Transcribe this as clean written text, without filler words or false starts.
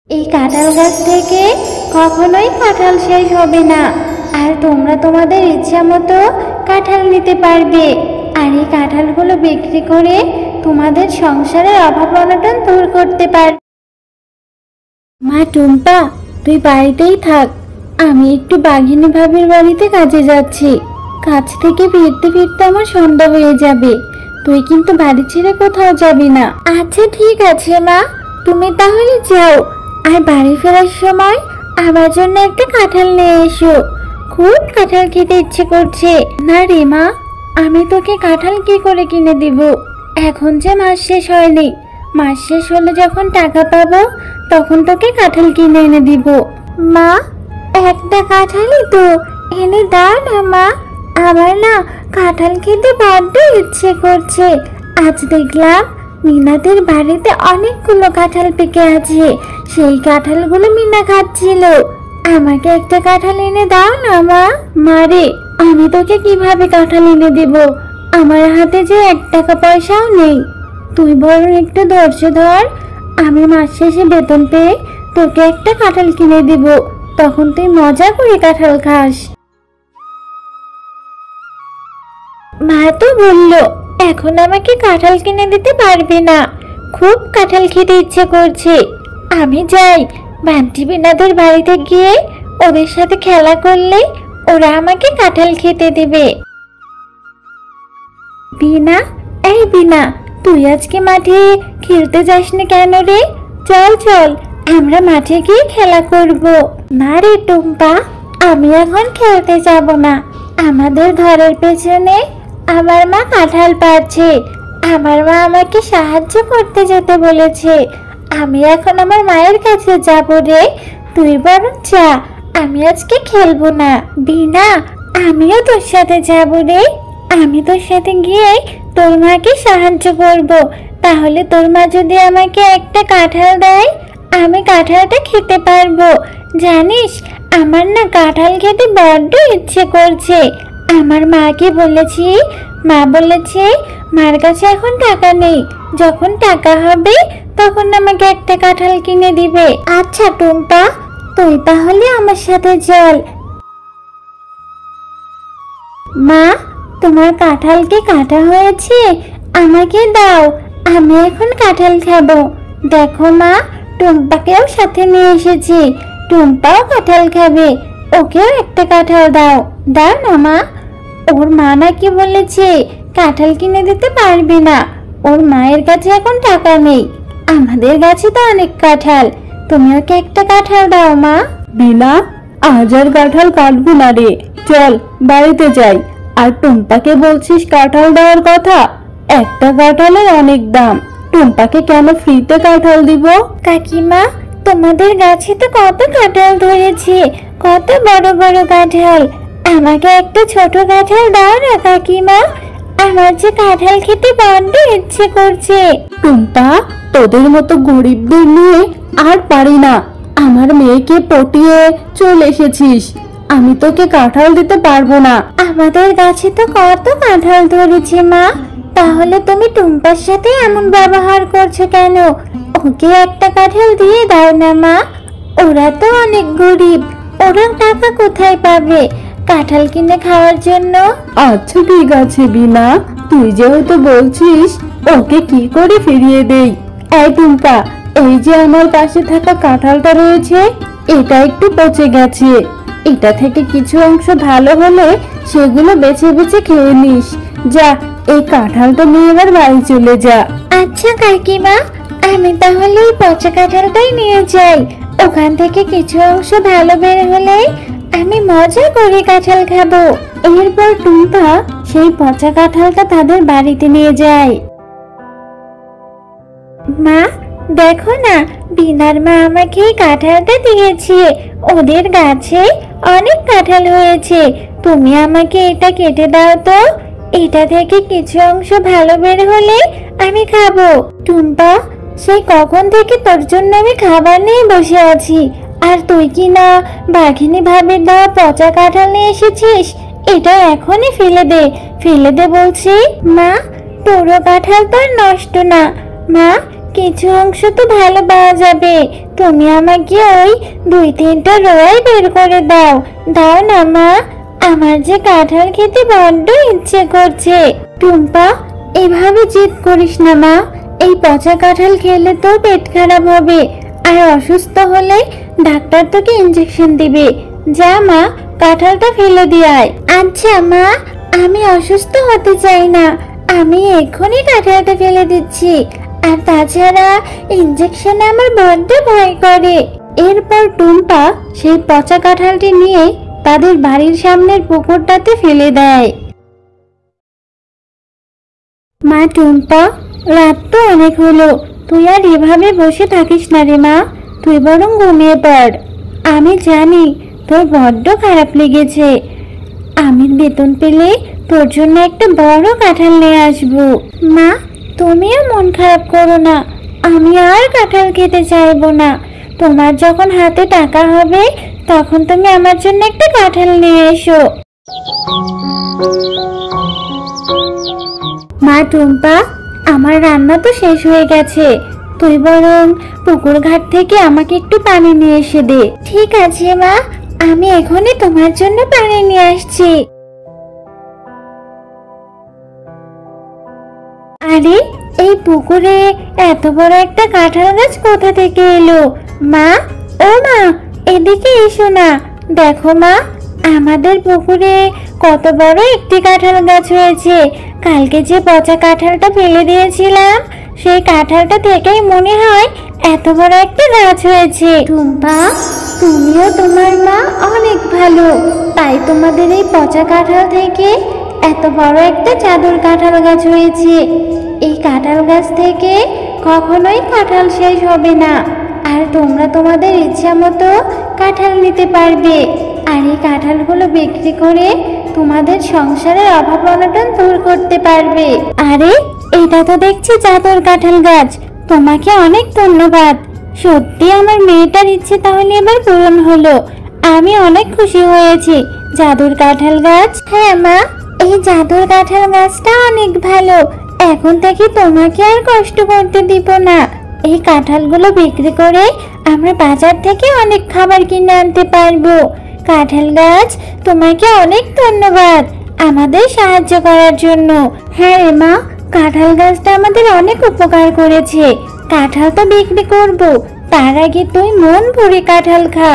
এই কাঁঠাল গাছ থেকে কখনোই কাঁঠাল শেষ হবে না। আর তোমরা তোমাদের ইচ্ছা মতো কাঁঠাল নিতে পারবে। আর এই কাঁঠালগুলো বিক্রি করে তোমাদের সংসারের অভাব অনটন দূর করতে পারবে। মা টুম্পা, তুই বাড়িতেই থাক, আমি একটু বাঘিনী ভাবির বাড়িতে কাজে যাচ্ছি। কাজ থেকে ফিরতে ফিরতে আমার সন্ধ্যা হয়ে যাবে। তুই কিন্তু বাড়ি ছেড়ে কোথাও যাবি না। আচ্ছা ঠিক আছে মা, তুমি তাহলে যাও। আর বাড়ি ফেরার সময় আমার জন্য একটা কাঁঠাল নিয়ে এসো। খুব কাঁঠাল খেতে ইচ্ছে করছে। না রে মা, আমি তোকে কাঁঠাল কি করে কিনে দিব? এখন যে মাস শেষ হয়নি, মাস শেষ হলে যখন টাকা পাবো তখন তোকে কাঁঠাল কিনে এনে দিব। মা, একটা কাঁঠালই তো, এনে দাও না মা। আমার না কাঁঠাল খেতে বড্ড ইচ্ছে করছে। আজ দেখলাম মিনাদের বাড়িতে অনেকগুলো কাঁঠাল পেকে আছে। সেই কাঁঠালগুলো মিনা খাচ্ছিল। আমাকে একটা কাঁঠাল এনে দাও না মা। মারে, আমি তোকে কিভাবে কাঁঠাল এনে দেব? আমার হাতে যে 1 টাকা পয়সাও নেই। তুই বরং একটু ধৈর্য ধর, আমি মাস শেষে বেতন পেয়ে তোকে একটা কাঁঠাল কিনে দিব। তখন তুই মজা করে কাঁঠাল খাস। মা তো বললো এখন আমাকে কাঁঠাল কিনে দিতে পারবে না। খুব কাঁঠাল খেতে ইচ্ছে করছে। আমি যাই, বান্টি বিনাদের বাড়িতে গিয়ে ওদের সাথে খেলা করলে ওরা আমাকে কাঁঠাল খেতে দেবে। বিনা, এই বিনা, তুই আজকে মাঠে খেলতে যাসনি কেন রে? চল চল, আমরা মাঠে গিয়ে খেলা করব। না রে টুম্পা, আমি এখন খেলতে যাব না। আমাদের ঘরের পেছনে আমার মা কাঁঠাল পাড়ছে। আমার মা আমাকে সাহায্য করতে যেতে বলেছে। আমি এখন আমার মায়ের কাছে যাব রে। তুই বরং যা, আমি আজকে খেলবো না। বিনা, আমিও তোর সাথে যাব রে। আমি তোর সাথে গিয়ে তোর মাকে সাহায্য করব। তাহলে তোর মা যদি আমাকে একটা কাঁঠাল দেয়, আমি কাঁঠালটা খেতে পারবো। জানিস, আমার না কাঁঠাল খেতে বড্ড ইচ্ছে করছে। আমার মাকে বলেছি, মা বলেছে মার কাছে এখন টাকা নেই, যখন টাকা হবে তখন আমাকে একটা কাঁঠাল কিনে দিবে। আচ্ছা টুম্পা, তুই তাহলে আমার সাথে চল। মা, তোমার কাঁঠাল কি কাটা হয়েছে? আমাকে দাও, আমি এখন কাঁঠাল খাবো। দেখো মা, টুম্পাকেও সাথে নিয়ে এসেছি। টুম্পাও কাঁঠাল খাবে, ওকেও একটা কাঁঠাল দাও। দাও না মা। ওর মা নাকি বলেছে কাঁঠাল কিনে দিতে পারবে না, ওর মায়ের কাছে এখন টাকা নেই। আমাদের কাছে তো অনেক কাঁঠাল, তুমি ওকে একটা কাঁঠাল দাও মা। বিনা, আজ আর কাঁঠাল কাটবো না রে, চল বাড়িতে যাই। আর টুম্পাকে বলছিস কাঁঠাল দেওয়ার কথা? একটা কাঁঠালের অনেক দাম, টুম্পাকে কেন ফ্রিতে কাঁঠাল দিব? কাকিমা, তোমাদের গাছে তো কত কাঁঠাল ধরেছে, কত বড় বড় কাঁঠাল। আমাকে একটা ছোট কাঁঠাল দাও না কাকিমা। আমার যে কাঁঠাল খেতে বড্ড ইচ্ছে করছে। টুম্পা, তোদের মতো গরিবদের নিয়ে আর পারি না। আমার মেয়েকে পটিয়ে চলে এসেছিস, আমি তোকে কাঁঠাল দিতে পারবো না। আমাদের গাছে তো কত কাঁঠাল ধরেছে মা, তাহলে তুমি টুম্পার সাথে এমন ব্যবহার করছো কেন? ওকে একটা কাঁঠাল দিয়ে দাও না মা। ওরা তো অনেক গরিব, ওরা টাকা কোথায় পাবে কাঁঠাল কিনে খাওয়ার জন্য? আচ্ছা ঠিক আছে বিনা, তুই যেহেতু বলছিস, ওকে কি করে ফিরিয়ে দেই। এই টুম্পা, এই যে আমার পাশে থাকা কাঁঠালটা রয়েছে, এটা একটু পচে গেছে। এটা থেকে কিছু অংশ ভালো হলে সেগুলো বেছে বেছে খেয়ে নিস। যা, এই কাঁঠালটা নিয়ে এবার বাড়ি চলে যা। আচ্ছা কাকিমা, আমি তাহলে এই পচা কাঁঠালটাই নিয়ে যাই। ওখান থেকে কিছু অংশ ভালো বের হলে আমি মজা করে কাঁঠাল খাবো। এরপর টুম্পা সেই পচা কাঁঠালটা তাদের বাড়িতে নিয়ে যায়। মা, দেখো না, বিনার মা আমাকে এই কাঁঠালটা দিয়েছে। ওদের গাছে অনেক কাঁঠাল হয়েছে। তুমি আমাকে এটা কেটে দাও তো। এটা থেকে কিছু অংশ ভালো বের হলে আমি খাবো। টুম্পা, সেই কখন থেকে তোর জন্য আমি খাবার নিয়ে বসে আছি, আর তুই কি না বাঘিনী ভাবে দেওয়া পচা কাঁঠাল নিয়ে এসেছিস? এটা এখনই ফেলে দে, ফেলে দে বলছি। মা, পুরো কাঁঠাল তো আর নষ্ট না। মা, কিছু অংশ তো ভালো পাওয়া যাবে। তুমি আমাকে ওই 2-3টা রোয়াই বের করে দাও। দাও না মা, আমার যে কাঁঠাল খেতে বড্ড ইচ্ছে করছে। টুম্পা, এভাবে জিদ করিস না মা। এই পচা কাঁঠাল খেলে তো পেট খারাপ হবে, আর অসুস্থ হলে ডাক্তার তোকে ইঞ্জেকশন দিবে। যা মা, কাঁঠালটা ফেলে দিয়ে আয়। আচ্ছা মা, আমি অসুস্থ হতে চাই না। আমি এক্ষুনি কাঁঠালটা ফেলে দিচ্ছি। আর তাছাড়া ইঞ্জেকশনে আমার বড্ড ভয় করে। এরপর টুম্পা সেই পচা কাঁঠালটি নিয়ে তাদের বাড়ির সামনের পুকুরটাতে ফেলে দেয়। মা টুম্পা, রাত তো অনেক হলো, তুই আর এভাবে বসে থাকিস না রে মা, তুই বরং ঘুমিয়ে পড়। আমি জানি তোর বড্ড খারাপ লেগেছে। আমি বেতন পেলে তোর জন্য একটা বড় কাঁঠাল নিয়ে আসবো। মা, তুমিও মন খারাপ করো না, আমি আর কাঁঠাল খেতে চাইবো না। তোমার যখন হাতে টাকা হবে তখন তুমি আমার জন্য একটা কাঁঠাল নিয়ে এসো। মা টুম্পা, আমার রান্না তো শেষ হয়ে গেছে, তুই বরং পুকুর ঘাট থেকে আমাকে একটু পানি নিয়ে এসে দে। ঠিক আছে মা, আমি এখনই তোমার জন্য পানি নিয়ে আসছি। আরে, এই পুকুরে এত বড় একটা কাঁঠাল গাছ কোথা থেকে এলো? মা, ও মা, এদিকে এসো না। দেখো মা, আমাদের পুকুরে কত বড় একটি কাঁঠাল গাছ হয়েছে। কালকে যে পচা কাঁঠালটা ফেলে দিয়েছিলাম, সেই কাঁঠালটা থেকেই মনে হয় এত বড় একটা গাছ হয়েছে। টুম্পা, তুমিও তোমার মা অনেক ভালো, তাই তোমাদের এই পচা কাঁঠাল থেকে এত বড় একটা চাদর কাঁঠাল গাছ হয়েছে। এই কাঁঠাল গাছ থেকে কখনোই কাঁঠাল শেষ হবে না, আর তোমরা তোমাদের ইচ্ছা মতো কাঁঠাল নিতে পারবে। আর এই কাঁঠালগুলো বিক্রি করে তোমাদের সংসারের অভাব অনটন দূর করতে পারবে। আরে, এটা তো দেখছি চাদর কাঁঠাল গাছ। তোমাকে অনেক ধন্যবাদ। সত্যি আমার মেয়েটার ইচ্ছে তাহলে এবার পূরণ হলো। আমি অনেক খুশি হয়েছি। জাদুর কাঁঠাল গাছ। হ্যাঁ মা, এই জাদুর কাঁঠাল গাছটা অনেক ভালো। এখন থেকে তোমাকে আর কষ্ট করতে দিব না। এই কাঁঠালগুলো বিক্রি করে আমরা বাজার থেকে অনেক খাবার কিনে আনতে পারবো। কাঁঠাল গাছ, তোমাকে অনেক ধন্যবাদ আমাদের সাহায্য করার জন্য। হ্যাঁ রে মা, কাঁঠাল গাছটা আমাদের অনেক উপকার করেছে। কাঁঠাল তো বিক্রি করব, তার আগে তুই মন ভরে কাঁঠাল খা।